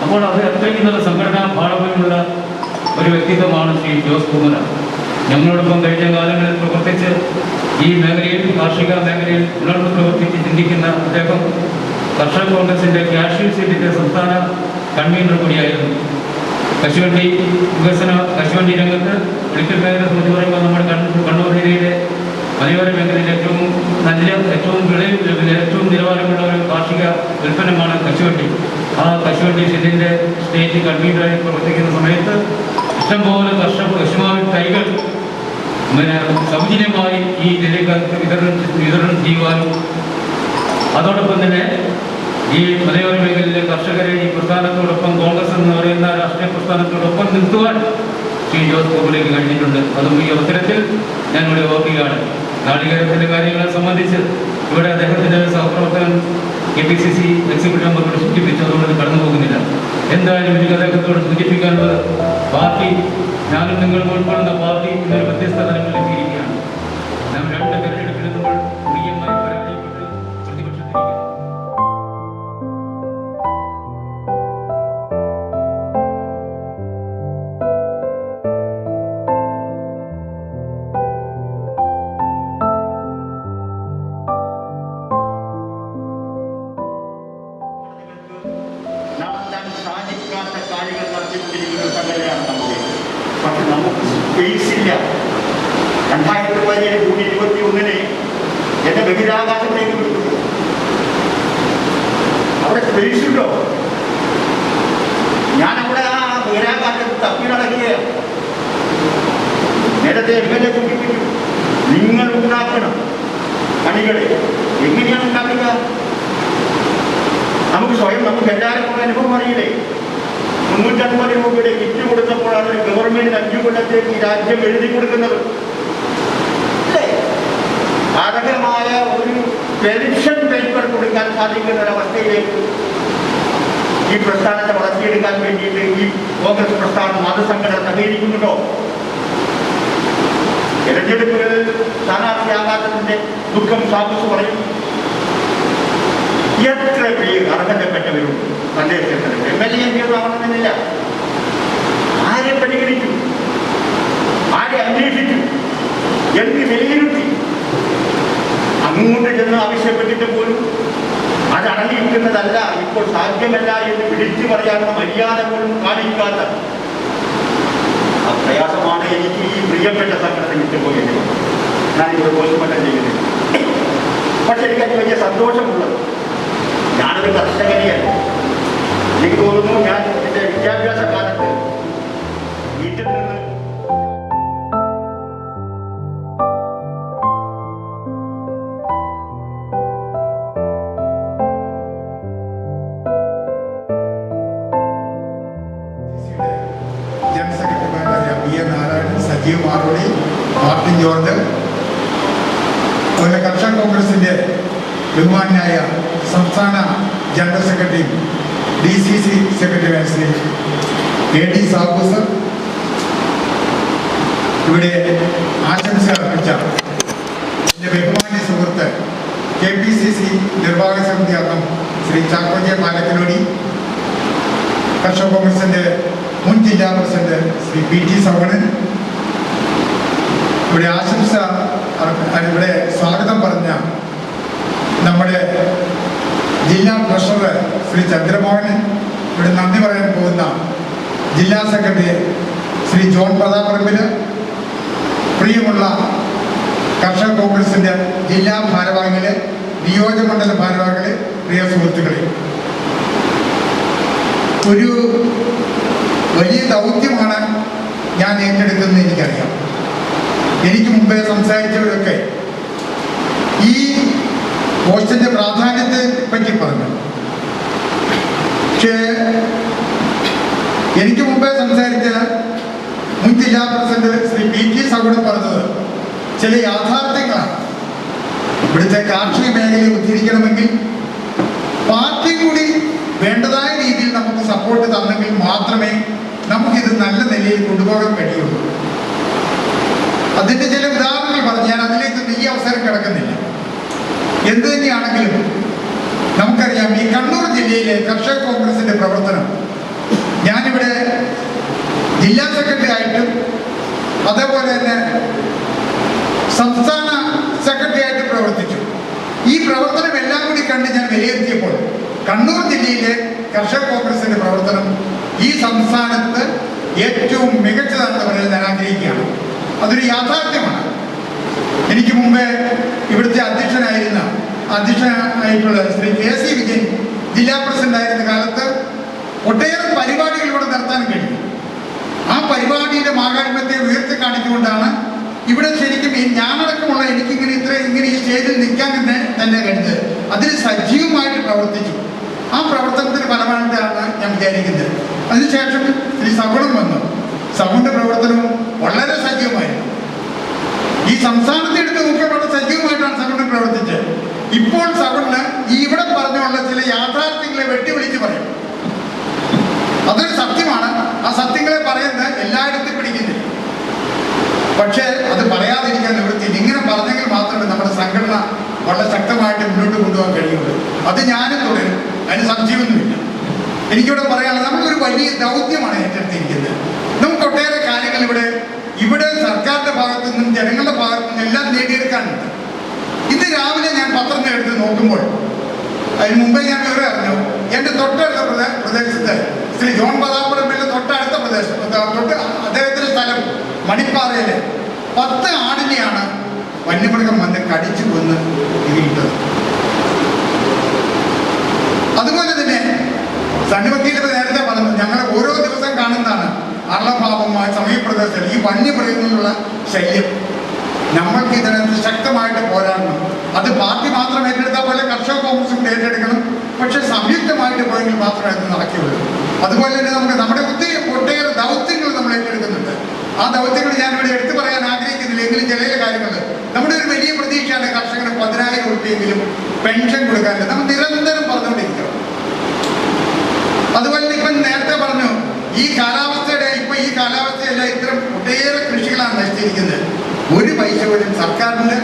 അപ്പോൾ അത് അത്രയും നല്ല സംഘടനാ പാഠമുള്ള ഒരു വ്യക്തിത്വമാണ് ശ്രീ ജോസ് കുമാര. ഞങ്ങളോടൊപ്പം കഴിഞ്ഞ കാലങ്ങളിൽ പ്രവർത്തിച്ച് ഈ മേഖലയിൽ കാർഷിക മേഖലയിൽ ഉണർന്ന് പ്രവർത്തിച്ച് ചിന്തിക്കുന്ന അദ്ദേഹം കർഷക കോൺഗ്രസിൻ്റെ കാഷ്യൂ സീറ്റിൻ്റെ സംസ്ഥാന കൺവീനർ കൂടിയായിരുന്നു. കശുവണ്ടി കശുവണ്ടി രംഗത്ത് മെഡിക്കൽ മേഖല സംബന്ധിച്ച് പറയുമ്പോൾ നമ്മുടെ കണ്ണൂർ ജില്ലയിലെ മലയോര മേഖലയിൽ ഏറ്റവും നിലവാരമുള്ള ഒരു കാർഷിക ഉൽപ്പന്നമാണ് കശുവണ്ടി. ആ കശുവണ്ടി ഷെഡിൻ്റെ സ്റ്റേറ്റ് കൺവീനറായി പ്രവർത്തിക്കുന്ന സമയത്ത് ഇഷ്ടംപോലെ കശുമാവിൻ തൈകൾ സൗജന്യമായി ഈ ജില്ലക്കാർക്ക് വിതരണം ചെയ്യുവാനും അതോടൊപ്പം തന്നെ ഈ മലയോര മേഖലയിലെ കർഷകരെ ഈ പ്രസ്ഥാനത്തോടൊപ്പം കോൺഗ്രസ് എന്ന് പറയുന്ന രാഷ്ട്രീയ പ്രസ്ഥാനത്തോടൊപ്പം നിർത്തുവാൻ ശ്രീ ജോസ് കുമാരയ്ക്ക് കഴിഞ്ഞിട്ടുണ്ട്. അതും ഈ അവസരത്തിൽ ഞാനിവിടെ ഓർക്കുകയാണ്. നാളികേരത്തിൻ്റെ കാര്യങ്ങളെ സംബന്ധിച്ച് ഇവിടെ അദ്ദേഹത്തിൻ്റെ സഹപ്രവർത്തകൻ KPCC എക്സിക്യൂട്ടീവ് മെമ്പറോട് സൂചിപ്പിച്ചു. അതുകൊണ്ട് കടന്നു പോകുന്നില്ല. എന്തായാലും എനിക്ക് അദ്ദേഹത്തോട് സൂചിപ്പിക്കാനുള്ളത് പാർട്ടി ഞാനും നിങ്ങളും ഉൾപ്പെടുന്ന പാർട്ടി ഇന്നൊരു വ്യത്യസ്ത തലങ്ങളിൽ എത്തിയിരിക്കുകയാണ്. നാം 2 തെരഞ്ഞെടുപ്പിൽ നമ്മൾ തുല്യമായി പരാജയപ്പെട്ട് പ്രതിപക്ഷത്തിരിക്കുന്നു. സാധിക്കാത്ത കാര്യങ്ങൾ നടത്തിക്കൊണ്ടിരിക്കുന്ന സംഘടനയാണ് നമുക്ക്. പക്ഷെ നമുക്ക് സ്പേസ് ഇല്ല. 2017 ജൂൺ 21 എന്നെ ബഹിരാകാശത്തേക്ക് വിട്ടു. അവിടെ സ്പേസ് ഉണ്ടോ? ഞാനവിടെ ആ ബഹിരാകാശത്ത് തപ്പി നടക്കുകയാണ്. നേരത്തെ എങ്ങനെ സൂചിപ്പിച്ചു, നിങ്ങൾ ഉണ്ടാക്കണം പണികളെ. എങ്ങനെയാണ് ഉണ്ടാക്കുക? നമുക്ക് സ്വയം, നമുക്ക് എല്ലാവർക്കും അനുഭവം അറിയില്ലേ? 350 രൂപയുടെ കിറ്റ് കൊടുത്തപ്പോഴാണ് ഗവൺമെന്റ് 5 കൊല്ലത്തേക്ക് ഈ രാജ്യം എഴുതി കൊടുക്കുന്നത്. അല്ലേ? അർഹമായ ഒരു പെൻഷൻ പേപ്പർ കൊടുക്കാൻ സാധിക്കുന്ന ഒരവസ്ഥയിലേക്ക് ഈ പ്രസ്ഥാനത്തെ വളർത്തിയെടുക്കാൻ വേണ്ടിയിട്ട് ഈ കോൺഗ്രസ് പ്രസ്ഥാനം മതസംഘടന സഹകരിക്കുന്നുണ്ടോ? തെരഞ്ഞെടുപ്പുകളിൽ സ്ഥാനാർത്ഥിയാകാത്തതിന്റെ ദുഃഖം സാബുസ് പറയും. എത്ര പേര് അർഹതപ്പെട്ടവരും സന്ദേശത്തിലും MLA MP ആവണമെന്നില്ല. ആരെ പരിഗണിച്ചു? ആരെ അന്വേഷിച്ചു? എന്ത് വിലയിരുത്തി? അങ്ങോട്ട് ചെന്ന് ആവശ്യപ്പെട്ടിട്ട് പോലും അത് അടങ്ങിയിരിക്കുന്നതല്ല, ഇപ്പോൾ സാധ്യമല്ല എന്ന് വിളിച്ചു പറയാനുള്ള മര്യാദ പോലും കാണിക്കാത്ത ആ പ്രയാസമാണ് എനിക്ക് ഈ പ്രിയപ്പെട്ട സംഘടന വിട്ടുപോയത്. ഞാനിവിടെ പോസ്റ്റ്മോർട്ടം ചെയ്യുന്നില്ല. പക്ഷെ എനിക്കത് വലിയ സന്തോഷമുള്ളത്, ഞാനൊരു കർഷകനെയല്ല. എനിക്ക് തോന്നുന്നു ഞാൻ എൻ്റെ വിദ്യാഭ്യാസ കാലത്ത് വീട്ടിൽ നിന്ന് ജനറൽ സെക്രട്ടറിമാരായ BA നാരായണൻ, സജീവ് മാറോളി, മാർട്ടിൻ ജോർജ്, അതുപോലെ കർഷക കോൺഗ്രസിന്റെ ബഹുമാനായ സംസ്ഥാന general secretary DCC secretary Shri AD Saboos, ഇവിടെ ആശംസ അർപ്പിച്ച എൻ്റെ ബഹുമാന്യ സുഹൃത്ത് KPCC നിർവാഹക സമിതി അംഗം ശ്രീ ചാക്കോജെ പാലക്കലോടി, കർഷക കോൺഗ്രസിന്റെ മുൻ ജില്ലാ പ്രസിഡന്റ് ശ്രീ PT സവണൻ, ഇവിടെ ആശംസ ഇവിടെ സ്വാഗതം പറഞ്ഞ നമ്മുടെ ജില്ലാ ട്രഷറർ ശ്രീ ചന്ദ്രമോഹനൻ, ഇവിടെ നന്ദി പറയാൻ പോകുന്ന ജില്ലാ സെക്രട്ടറി ശ്രീ ജോൺ പ്രതാപറമ്പില്, പ്രിയമുള്ള കർഷക കോൺഗ്രസിന്റെ ജില്ലാ ഭാരവാഹികളെ, നിയോജകമണ്ഡല ഭാരവാഹികളെ, പ്രിയ സുഹൃത്തുക്കളെ, ഒരു വലിയ ദൗത്യമാണ് ഞാൻ ഏറ്റെടുക്കുന്നത് എനിക്കറിയാം. എനിക്ക് മുമ്പേ സംസാരിച്ചവരൊക്കെ ഈ പോസ്റ്റിന്റെ പ്രാധാന്യത്തെ പറ്റി പറഞ്ഞു. പക്ഷേ എനിക്ക് മുമ്പേ സംസാരിച്ച മുൻ ജില്ലാ പ്രസിഡന്റ് ശ്രീ PT സവണൻ പറഞ്ഞത് ചില യാഥാർത്ഥ്യങ്ങളാണ്. ഇവിടുത്തെ കാർഷിക മേഖലയെ ഉദ്ധരിക്കണമെങ്കിൽ പാർട്ടി കൂടി വേണ്ടതായ രീതിയിൽ നമുക്ക് സപ്പോർട്ട് തന്നെങ്കിൽ മാത്രമേ നമുക്കിത് നല്ല നിലയിൽ കൊണ്ടുപോകാൻ കഴിയുള്ളൂ. അതിന്റെ ചില ഉദാഹരണങ്ങൾ പറഞ്ഞ് ഞാൻ അതിലേക്ക് ഈ അവസരം കിടക്കുന്നില്ല. എന്ത് തന്നെയാണെങ്കിലും നമുക്കറിയാം, ഈ കണ്ണൂർ ജില്ലയിലെ കർഷക കോൺഗ്രസിന്റെ പ്രവർത്തനം ഞാനിവിടെ ജില്ലാ സെക്രട്ടറി ആയിട്ടും അതേപോലെ തന്നെ സംസ്ഥാന സെക്രട്ടറി ആയിട്ട് പ്രവർത്തിച്ചു. ഈ പ്രവർത്തനം എല്ലാം കൂടി കണ്ട് ഞാൻ വിലയിരുത്തിയപ്പോൾ കണ്ണൂർ ജില്ലയിലെ കർഷക കോൺഗ്രസിന്റെ പ്രവർത്തനം ഈ സംസ്ഥാനത്ത് ഏറ്റവും മികച്ചതാണെന്ന് പറയാൻ ഞാൻ ആഗ്രഹിക്കുകയാണ്. അതൊരു യാഥാർത്ഥ്യമാണ്. എനിക്ക് മുമ്പേ ഇവിടുത്തെ അധ്യക്ഷനായിട്ടുള്ള ശ്രീ KC വിജയൻ ജില്ലാ പ്രസിഡന്റ് ആയിരുന്ന കാലത്ത് ഒട്ടേറെ പരിപാടികൾ ഇവിടെ നടത്താൻ കഴിയും. ആ പരിപാടിയുടെ മാഹാത്മ്യത്തെ ഉയർത്തി കാണിച്ചുകൊണ്ടാണ് ഇവിടെ ശരിക്കും ഞാനടക്കമുള്ള ഇങ്ങനെ ഈ സ്റ്റേജിൽ നിൽക്കാൻ തന്നെ കഴിഞ്ഞത്. അതിൽ സജീവമായിട്ട് പ്രവർത്തിച്ചു. ആ പ്രവർത്തനത്തിന് ഫലമായിട്ടാണ് ഞാൻ വിചാരിക്കുന്നത്. അതിനുശേഷം ശ്രീ സവണൻ വന്നു. സവണന്റെ പ്രവർത്തനവും വളരെ സജീവമായിരുന്നു. ഈ സംസ്ഥാനത്തെ എടുത്ത് നോക്കിയാൽ വളരെ സജീവമായിട്ടാണ് സവണൻ പ്രവർത്തിച്ചത്. ഇപ്പോൾ സവണന് ഇവിടെ പറഞ്ഞുള്ള ചില യാഥാർത്ഥ്യങ്ങളെ വെട്ടിവിളിച്ച് പറയും. അതൊരു സത്യമാണ്. ആ സത്യങ്ങളെ പറയുന്നത് എല്ലായിടത്തും പിടിക്കുന്നില്ല. പക്ഷേ അത് പറയാതിരിക്കാൻ നിവൃത്തിയില്ല. ഇങ്ങനെ പറഞ്ഞെങ്കിൽ മാത്രമേ നമ്മുടെ സംഘടന വളരെ ശക്തമായിട്ട് മുന്നോട്ട് കൊണ്ടുപോകാൻ കഴിയുള്ളൂ. അത് ഞാനും തുടരും, അതിന് സംശയമൊന്നുമില്ല. എനിക്കിവിടെ പറയാനുള്ളത്, നമുക്കൊരു വലിയ ദൗത്യമാണ് ഏറ്റെടുത്തിരിക്കുന്നത്. നമുക്ക് ഒട്ടേറെ കാര്യങ്ങൾ ഇവിടെ സർക്കാരിന്റെ ഭാഗത്തു നിന്നും ജനങ്ങളുടെ ഭാഗത്തു നിന്നും എല്ലാം നേടിയെടുക്കാനുണ്ട്. ഇന്ന് രാവിലെ ഞാൻ പത്രം എടുത്ത് നോക്കുമ്പോൾ അതിന് മുമ്പേ ഞാൻ വിവരം അറിഞ്ഞു. എൻ്റെ തൊട്ടടുത്ത പ്രദേശത്ത് ശ്രീ ജോൺ പ്രതാപറമ്പിന്റെ തൊട്ടടുത്ത പ്രദേശം അദ്ദേഹത്തിന്റെ സ്ഥലം മണിപ്പാറയിലെ 10 ആടിനെയാണ് വന്യമൃഗം വന്ന് കടിച്ചു കൊന്ന് ഇട്ടത്. അതുപോലെ തന്നെ സണ്ണിവക്കീലത് നേരത്തെ പറഞ്ഞു, ഞങ്ങൾ ഓരോ ദിവസം കാണുന്നതാണ് അർളഭാവമായ സമീപപ്രദേശത്തിൽ ഈ വന്യമൃഗങ്ങളുള്ള ശല്യം. നമ്മൾക്ക് ഇതിനകത്ത് ശക്തമായിട്ട് പോരാടണം. അത് പാർട്ടി മാത്രം ഏറ്റെടുത്താൽ പോലെ കർഷക കോൺഗ്രസും ഏറ്റെടുക്കണം. പക്ഷെ സംയുക്തമായിട്ട് പോയെങ്കിൽ മാത്രമേ അത് നടക്കുകയുള്ളൂ. അതുപോലെ തന്നെ നമ്മുടെ ഒട്ടേറെ ദൗത്യങ്ങൾ നമ്മൾ ഏറ്റെടുക്കുന്നുണ്ട്. ആ ദൗത്യങ്ങൾ ഞാനിവിടെ എടുത്തു പറയാൻ ആഗ്രഹിക്കുന്നില്ല. എങ്കിലും ചില കാര്യങ്ങൾ നമ്മുടെ ഒരു വലിയ പ്രതീക്ഷയാണ് കർഷകന് 10,000 രൂപയെങ്കിലും പെൻഷൻ കൊടുക്കാനുണ്ട്. നമ്മൾ നിരന്തരം പറഞ്ഞുകൊണ്ടിരിക്കണം. അതുപോലെ ഇപ്പം നേരത്തെ പറഞ്ഞു ഈ കാലാവസ്ഥയല്ല ഇത്തരം ഒട്ടേറെ കൃഷികളാണ് നശിച്ചിരിക്കുന്നത്. ഒരു പൈസ പോലും സർക്കാരിന്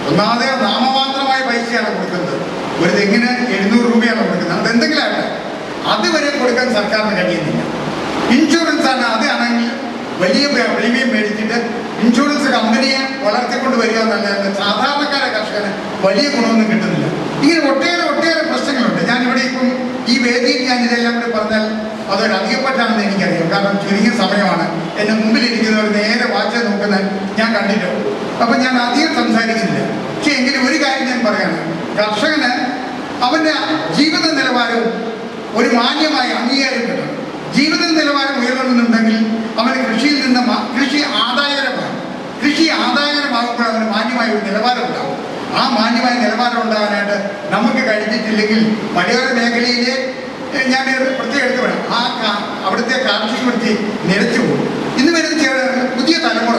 ഒന്നാമതേ നാമമാത്രമായ പൈസയാണ് കൊടുക്കുന്നത്. ഒരു തെങ്ങിന് 700 രൂപയാണ് കൊടുക്കുന്നത്. അതെന്തെങ്കിലും ആട്ടെ, അതുവരെ കൊടുക്കാൻ സർക്കാരിന് കഴിയുന്നില്ല. ഇൻഷുറൻസ് ആണ്, അതാണെങ്കിൽ വലിയ പ്രീമിയം മേടിച്ചിട്ട് ഇൻഷുറൻസ് കമ്പനിയെ വളർത്തിക്കൊണ്ട് വരിക എന്നല്ലാതെ സാധാരണക്കാരെ കർഷകന് വലിയ ഗുണമൊന്നും കിട്ടുന്നില്ല. ഇങ്ങനെ ഒട്ടേറെ പ്രശ്നങ്ങളുണ്ട്. ഞാനിവിടെ ഇപ്പം ഈ വേദിയിൽ ഞാൻ ഇതെല്ലാം കൂടി പറഞ്ഞാൽ അതൊരു അധികപ്പറ്റാണെന്ന് എനിക്കറിയാം. കാരണം ചുരുങ്ങിയ സമയമാണ്. എൻ്റെ മുമ്പിലിരിക്കുന്നവർ നേരെ വാച്ച് നോക്കുന്ന ഞാൻ കണ്ടിട്ടുണ്ട്. അപ്പം ഞാൻ അധികം സംസാരിക്കുന്നില്ല. പക്ഷെ എങ്കിലും ഒരു കാര്യം ഞാൻ പറയാണ്, കർഷകന് അവൻ്റെ ജീവിത നിലവാരവും ഒരു മാന്യമായ അംഗീകാരം കിട്ടണം. ജീവിത നിലവാരം ഉയരണമെന്നുണ്ടെങ്കിൽ അവന് കൃഷിയിൽ നിന്ന് കൃഷി ആദായകരമാകുമ്പോൾ അവന് മാന്യമായ ഒരു നിലവാരം ഉണ്ടാകും. ആ മാന്യമായ നിലവാരം ഉണ്ടാകാനായിട്ട് നമുക്ക് കഴിഞ്ഞിട്ടില്ലെങ്കിൽ മലയോര മേഖലയിലെ ഞാൻ പ്രത്യേകം എടുത്തു വേണം അവിടുത്തെ കാർഷിക വൃത്തി നിലച്ചു പോകും. ഇന്ന് വരുന്ന പുതിയ തലമുറ,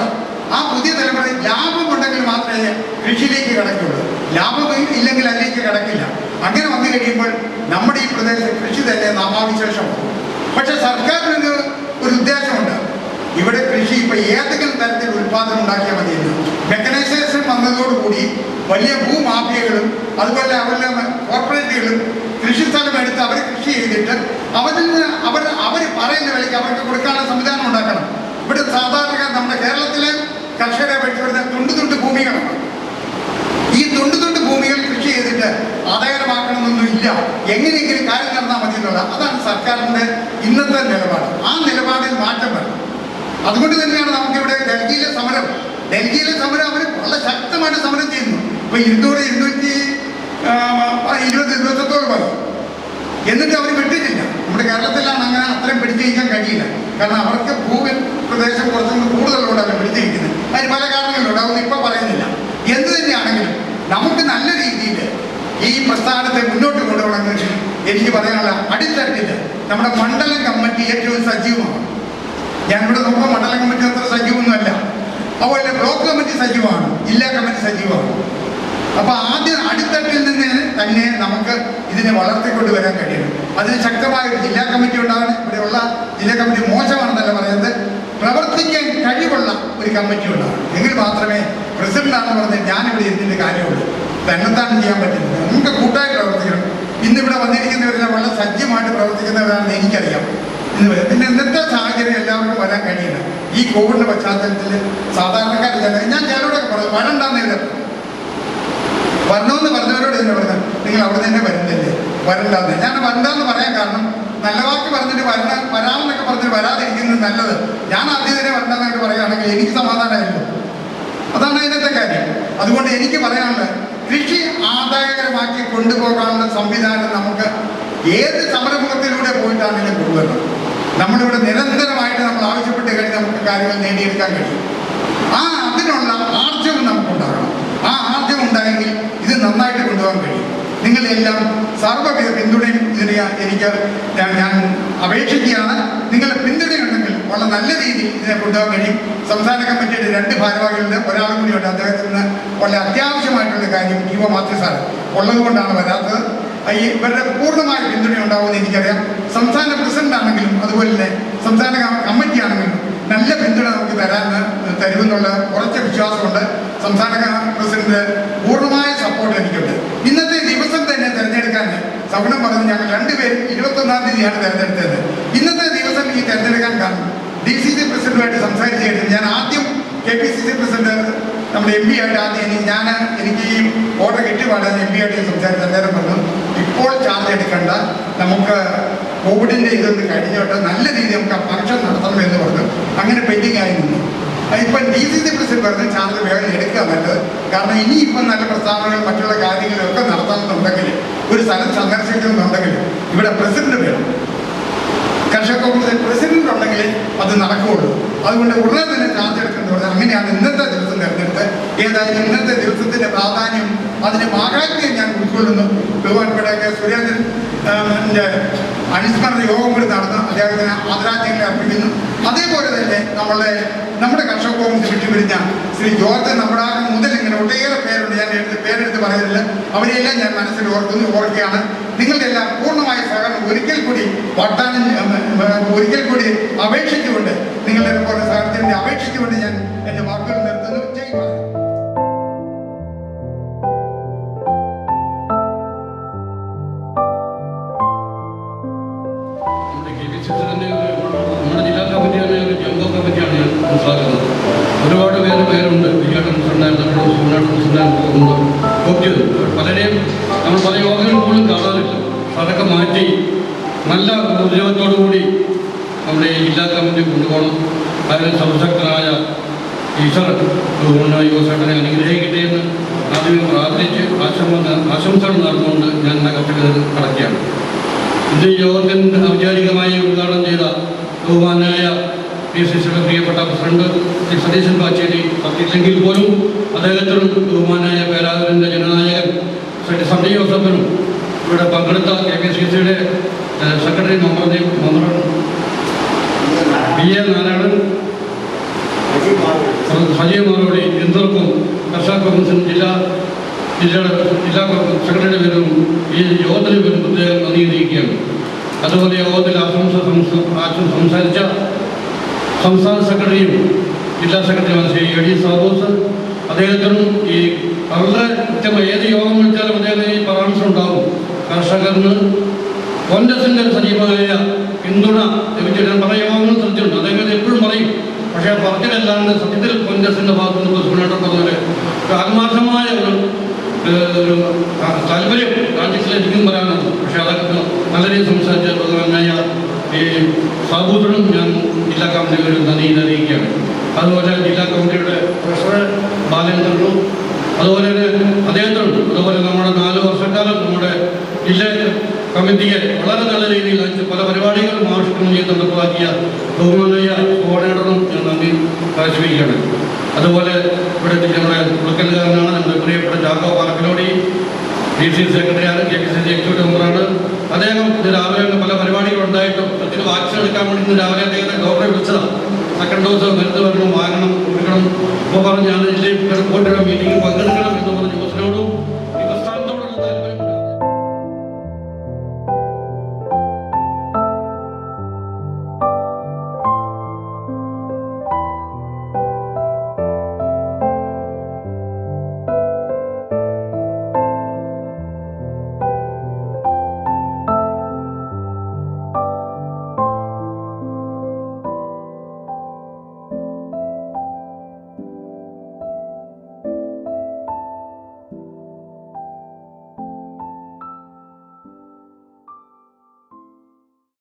ആ പുതിയ തലമുറ ലാഭമുണ്ടെങ്കിൽ മാത്രമേ കൃഷിയിലേക്ക് കടക്കുള്ളൂ. ലാഭം ഇല്ലെങ്കിൽ അതിലേക്ക് കടക്കില്ല. അങ്ങനെ വന്നു കഴിയുമ്പോൾ നമ്മുടെ ഈ പ്രദേശത്ത് കൃഷി തന്നെ നാമാവിശേഷമാണ്. പക്ഷെ സർക്കാരിനൊരു ഉദ്ദേശമുണ്ട്. ഇവിടെ കൃഷി ഇപ്പം ഏതെങ്കിലും തരത്തിൽ ഉൽപ്പാദനം ഉണ്ടാക്കിയാൽ മതിയെന്ന്. മെക്കനൈസേഷൻ വന്നതോടുകൂടി വലിയ ഭൂമാഫിയകളും അതുപോലെ അവരുടെ കോർപ്പറേറ്റുകളും കൃഷിസ്ഥലം എടുത്ത് അവർ കൃഷി ചെയ്തിട്ട് അവർ പറയുന്ന വിലയ്ക്ക് അവർക്ക് കൊടുക്കാനുള്ള സംവിധാനം ഉണ്ടാക്കണം. ഇവിടെ സാധാരണ നമ്മുടെ കേരളത്തിലെ കർഷകരെ വെച്ചുവരുന്ന തുണ്ട് ഭൂമികളാണ്. ഈ തുണ്ട് ഭൂമികൾ കൃഷി ചെയ്തിട്ട് ആദായമാക്കണമെന്നൊന്നും ഇല്ല. എങ്ങനെയെങ്കിലും കാര്യം നടന്നാൽ മതി എന്നുള്ള അതാണ് സർക്കാരിൻ്റെ ഇന്നത്തെ നിലപാട്. ആ നിലപാടിൽ മാറ്റം വരണം. അതുകൊണ്ട് തന്നെയാണ് നമുക്കിവിടെ ഡൽഹിയിലെ സമരം അവർ വളരെ ശക്തമായിട്ട് സമരം ചെയ്യുന്നു. ഇപ്പൊ 220 ദിവസത്തോളം പറയും. എന്നിട്ട് അവർ വിട്ടിട്ടില്ല. നമ്മുടെ കേരളത്തിലാണ് അങ്ങനെ അത്രയും പിടിച്ചിരിക്കാൻ കഴിയില്ല. കാരണം അവർക്ക് പ്രദേശം കുറച്ചും കൂടുതലുണ്ട് അവർ പിടിച്ചിരിക്കുന്നത്. അതിന് പല കാരണങ്ങളുണ്ട്, അതൊന്നും ഇപ്പൊ പറയുന്നില്ല. എന്ത് തന്നെയാണെങ്കിലും നമുക്ക് നല്ല രീതിയിൽ ഈ പ്രസ്ഥാനത്തെ മുന്നോട്ട് കൊണ്ടുപോകണമെങ്കിൽ എനിക്ക് പറയാനുള്ള അടിത്തട്ടില്ല നമ്മുടെ മണ്ഡലം കമ്മിറ്റി ഏറ്റവും സജീവമാണ്. ഞാനിവിടെ നോക്കുമ്പോൾ മണ്ഡലം കമ്മിറ്റി അത്ര സജീവമൊന്നുമല്ല. അതുപോലെ ബ്ലോക്ക് കമ്മിറ്റി സജീവമാണ്, ജില്ലാ കമ്മിറ്റി സജീവമാണ്. അപ്പൊ ആദ്യം അടിത്തട്ടിൽ നിന്ന് തന്നെ നമുക്ക് ഇതിനെ വളർത്തിക്കൊണ്ട് വരാൻ കഴിയണം. അതിന് ശക്തമായ ഒരു ജില്ലാ കമ്മിറ്റി ഉണ്ടാകണം. ഇവിടെയുള്ള ജില്ലാ കമ്മിറ്റി മോശമാണെന്നല്ല പറയുന്നത്, പ്രവർത്തിക്കാൻ കഴിവുള്ള ഒരു കമ്മിറ്റി ഉണ്ടാകണം. എങ്കിൽ മാത്രമേ പ്രസിഡന്റാണെന്ന് പറഞ്ഞാൽ ഞാനിവിടെ ഇരുന്നിട്ട് കാര്യമുള്ളൂ. തന്നെത്താൻ ചെയ്യാൻ പറ്റുന്നില്ല. നമുക്ക് കൂട്ടായി പ്രവർത്തിക്കണം. ഇന്നിവിടെ വന്നിരിക്കുന്നവരെല്ലാം വളരെ സജ്ജമായിട്ട് പ്രവർത്തിക്കുന്നവരാണെന്ന് എനിക്കറിയാം. പിന്നെ ഇന്നത്തെ സാഹചര്യം എല്ലാവർക്കും വരാൻ കഴിയില്ല. ഈ കോവിഡിന്റെ പശ്ചാത്തലത്തിൽ സാധാരണക്കാർ ഞാൻ ചിലരോടൊക്കെ പറഞ്ഞു വരണ്ടെന്നില്ല. വരണമെന്ന് പറഞ്ഞവരോട് തന്നെ പറഞ്ഞത് നിങ്ങൾ അവിടെ തന്നെ വരുന്നില്ലേ, വരണ്ടെന്ന്. ഞാൻ വരണ്ടെന്ന് പറയാൻ കാരണം നല്ല വാക്ക് പറഞ്ഞിട്ട് വരാമെന്നൊക്കെ പറഞ്ഞിട്ട് വരാതിരിക്കുന്നത് നല്ലത്. ഞാൻ ആദ്യം തന്നെ വരണ്ടെന്നായിട്ട് പറയുകയാണെങ്കിൽ എനിക്ക് സമാധാനമായിരുന്നു. അതാണ് അതിനകത്തെ കാര്യം. അതുകൊണ്ട് എനിക്ക് പറയാനുള്ളത് കൃഷി ആദായകരമാക്കി കൊണ്ടുപോകാനുള്ള സംവിധാനം നമുക്ക് ഏത് സമരമുഖത്തിലൂടെ പോയിട്ടാണെങ്കിലും കൊണ്ടുവരണം. നമ്മളിവിടെ നിരന്തരമായിട്ട് നമ്മൾ ആവശ്യപ്പെട്ട് കഴിഞ്ഞാൽ നമുക്ക് കാര്യങ്ങൾ നേടിയെടുക്കാൻ കഴിയും. അതിനുള്ള ആർജവം നമുക്കുണ്ടാകണം. ആ ആർജവം ഉണ്ടായെങ്കിൽ ഇത് നന്നായിട്ട് കൊണ്ടുപോകാൻ കഴിയും. നിങ്ങളെല്ലാം സർവ്വവിധ പിന്തുണയും എനിക്ക് ഞാൻ അപേക്ഷിക്കുകയാണ്. നിങ്ങളുടെ പിന്തുണയുണ്ടെങ്കിൽ വളരെ നല്ല രീതിയിൽ ഇതിനെ കൊണ്ടുപോകാൻ കഴിയും. സംസ്ഥാന കമ്മിറ്റിയുടെ 2 ഭാരവാഹികളുടെ ഒരാളും കൂടിയുണ്ട്. അദ്ദേഹത്തിന് വളരെ അത്യാവശ്യമായിട്ടുള്ള കാര്യം മാത്യു സാർ ഉള്ളത് കൊണ്ടാണ് വരാത്തത്. ഇവരുടെ പൂർണ്ണമായ പിന്തുണ ഉണ്ടാവുമെന്ന് എനിക്കറിയാം. സംസ്ഥാന പ്രസിഡന്റ് ആണെങ്കിലും അതുപോലെ തന്നെ സംസ്ഥാന കമ്മിറ്റി ആണെങ്കിലും നല്ല പിന്തുണ നമുക്ക് തരുമെന്നുള്ള ഉറച്ച വിശ്വാസമുണ്ട്. സംസ്ഥാന പ്രസിഡന്റ് പൂർണ്ണമായ സപ്പോർട്ട് എനിക്കുണ്ട്. ഇന്നത്തെ ദിവസം തന്നെ തിരഞ്ഞെടുക്കാൻ സൗണം പറഞ്ഞ് ഞങ്ങൾ 2 പേരും 21-ാം തീയതിയാണ് തിരഞ്ഞെടുത്തത്. ഇന്നത്തെ ദിവസം ഈ തിരഞ്ഞെടുക്കാൻ കാരണം DCC പ്രസിഡന്റുമായിട്ട് സംസാരിച്ച് കഴിഞ്ഞാൽ ഞാൻ ആദ്യം KPCC പ്രസിഡന്റ് നമ്മുടെ MP ആയിട്ട് ആദ്യം എനിക്ക് ഈ ഓർഡർ കിട്ടിയപാട് MP ആയിട്ട് സംസാരിച്ച് അന്നേരം പറഞ്ഞു ഇപ്പോൾ ചാർജ് എടുക്കേണ്ട, നമുക്ക് കോവിഡിന്റെ ഇതൊന്ന് കഴിഞ്ഞോട്ട് നല്ല രീതിയിൽ നമുക്ക് ആ ഫംഗ്ഷൻ നടത്തണം എന്ന് പറഞ്ഞു. അങ്ങനെ പെൻഡിങ് ആയി നിന്നു. ഇപ്പം DCC പ്രസിഡന്റ് പറഞ്ഞ ചാനൽ വേഗം എടുക്കുക നല്ലത്. കാരണം ഇനിയിപ്പം നല്ല പ്രസ്താവനകൾ മറ്റുള്ള കാര്യങ്ങളൊക്കെ നടത്തണമെന്നുണ്ടെങ്കിൽ, ഒരു സ്ഥലം സന്ദർശിക്കുന്നുണ്ടെങ്കിൽ ഇവിടെ പ്രസിഡന്റ് വേണം. കർഷക കോൺഗ്രസ് പ്രസിഡന്റ് ഉണ്ടെങ്കിൽ അത് നടക്കുകയുള്ളൂ. അതുകൊണ്ട് ഉടനെ തന്നെ ചാർജ് എടുക്കുന്നത് അങ്ങനെയാണ് ഇന്നത്തെ ദിവസം തിരഞ്ഞെടുത്ത്. ഏതായാലും ഇന്നത്തെ ദിവസത്തിന്റെ പ്രാധാന്യം, അതിന്റെ മാഹാത്മ്യം ഞാൻ ഉൾക്കൊള്ളുന്നു. ബഹുമാനപ്പെട്ട സുരേന്ദ്രൻ അനുസ്മരണ യോഗം കൂടി നടന്നു അദ്ദേഹത്തിന് ആദരാഞ്ജലികൾ അർപ്പിക്കുന്നു. അതേപോലെ തന്നെ നമ്മുടെ കർഷക കോൺഗ്രസ് വിട്ടുപിരിഞ്ഞ ശ്രീ ജോർജ് നമ്പടാകൻ മുതൽ ഇങ്ങനെ ഒട്ടേറെ പേരുണ്ട്. ഞാൻ പേരെടുത്ത് പറയുന്നില്ല. അവരെയെല്ലാം ഞാൻ മനസ്സിൽ ഓർക്കുകയാണ്. നിങ്ങളുടെ എല്ലാം പൂർണ്ണമായ സഹകരണം ഒരിക്കൽ കൂടി അപേക്ഷിച്ചുകൊണ്ട്, നിങ്ങളുടെ പോലെ സഹകരണത്തിന് അപേക്ഷിച്ചുകൊണ്ട് ഞാൻ എൻ്റെ വാക്കുകൾ നിർത്തുന്നു. ജയ് ഭാരത്. നമ്മുടെ ജില്ലാ കമ്മിറ്റി തന്നെ ഒരു ജംബോ കമ്മിറ്റിയാണ് ഞാൻ മനസ്സിലാക്കുന്നത്. ഒരുപാട് പേരുണ്ട്. വിജയേട്ടൻ പ്രസിഡന്റായിരുന്നു, സൂനാട്ടൻ പ്രസിഡന്റായിരുന്നു, കോപ്റ്റത് പലരെയും നമ്മൾ പല യോഗങ്ങളിൽ പോലും കാണാറില്ല. അതൊക്കെ മാറ്റി നല്ല ഉദ്യോഗത്തോടു കൂടി നമ്മുടെ ഈ ജില്ലാ കമ്മിറ്റി കൊണ്ടുപോകണം. അതിന് സർവശക്തനായ ഈശ്വർ യുവസേട്ടനെ അനുഗ്രഹിക്കട്ടെ എന്ന് ആദ്യം പ്രാർത്ഥിച്ച് ആശംസകൾ നടന്നുകൊണ്ട് ഞാൻ എൻ്റെ കത്തിലേക്ക് കടക്കുകയാണ്. ഇന്ന് യോഗത്തിന് ഔപചാരികമായി ഉദ്ഘാടനം ചെയ്ത ബഹുമാനായ PCCയുടെ പ്രിയപ്പെട്ട പ്രസിഡന്റ് ശ്രീ സതീശൻ പാച്ചേരി സത്യത്തെങ്കിൽ പോലും അദ്ദേഹത്തിനും ബഹുമാനായ പേരാവൂരിൻ്റെ ജനനായകൻ ശ്രീ സണ്ണി ജോസഫിനും ഇവിടെ പങ്കെടുത്ത KPCCയുടെ secretary member PA Narayanan, Sajeev Marodi എന്നിവർക്കും കർഷക കോൺഗ്രസിൻ ജില്ലാ സെക്രട്ടറിയുടെ പേരും ഈ യോഗത്തിന് പേരും പ്രത്യേകം നന്ദി അറിയിക്കുകയാണ്. അതുപോലെ യോഗത്തിൽ സംസാരിച്ച സംസ്ഥാന സെക്രട്ടറിയും ജില്ലാ സെക്രട്ടറിയുമാണ് ശ്രീ AD സാബോസ്. അദ്ദേഹത്തിനും ഈ വളരെ കൃത്യമായി ഏത് യോഗം വിളിച്ചാലും അദ്ദേഹത്തിന് ഈ പരാമർശം ഉണ്ടാകും. കർഷകർക്ക് കോൺഗ്രസിൻ്റെ സജീവമായ പിന്തുണ ലഭിച്ചിട്ട് പല യോഗങ്ങളും ശ്രദ്ധിച്ചിട്ടുണ്ട്. അദ്ദേഹം എപ്പോഴും പറയും. പക്ഷേ പറച്ചിലല്ലാണ്ട് സത്യത്തിൽ കോൺഗ്രസിൻ്റെ ഭാഗത്തുനിന്ന് പ്രസിഡന്റായിട്ട് പറഞ്ഞൊരു ആത്മാർത്ഥമായ ഒരു താല്പര്യം കോൺഗ്രസിൽ എനിക്കും പറയാനുണ്ട്. പക്ഷേ അതൊക്കെ നല്ല രീതിയിൽ സംസാരിച്ച പ്രധാനമായ ഈ സാബൂത്തിനും ഞാൻ ജില്ലാ കമ്മിറ്റിയുടെ നന്ദി അറിയിക്കുകയാണ്. അതുപോലെ ജില്ലാ കമ്മിറ്റിയുടെ ട്രഷറർ ബാലേന്ദ്രനും അതുപോലെ തന്നെ അദ്ദേഹത്തിനും അതുപോലെ നമ്മുടെ 4 വർഷക്കാലം നമ്മുടെ ജില്ലാ കമ്മിറ്റിയെ വളരെ നല്ല രീതിയിൽ പല പരിപാടികളും ആവിഷ്കരണം ചെയ്ത് നടപ്പാക്കിയ ബഹുമാനായ കോർഡിനേറ്ററും ഞാൻ നന്ദി കാഴ്ചവെക്കുകയാണ്. അതുപോലെ ഇവിടെ നമ്മുടെ ഉൾക്കലുകാരനാണ് നമ്മുടെ പ്രിയപ്പെട്ട ജാക്കോ പാലക്കിലോടി, DCC സെക്രട്ടറിയാണ്, KPCC എക്സിക്യൂട്ടീവ് മെമ്പറാണ്. അദ്ദേഹം ഇത് രാവിലെ പല പരിപാടികളുണ്ടായിട്ടും അതിന് വാക്സിൻ എടുക്കാൻ വേണ്ടി ഇന്ന് രാവിലെ അദ്ദേഹത്തെ ഡോക്ടറെ വിളിച്ചതാണ്. 2 ഡോസ് മരുന്ന് വരണം, വാങ്ങണം, കൊടുക്കണം. അപ്പോൾ പറഞ്ഞു ഞാൻ ജില്ലയിൽ പോയിട്ട് മീറ്റിംഗ് പങ്കെടുക്കണം എന്ന് പറഞ്ഞു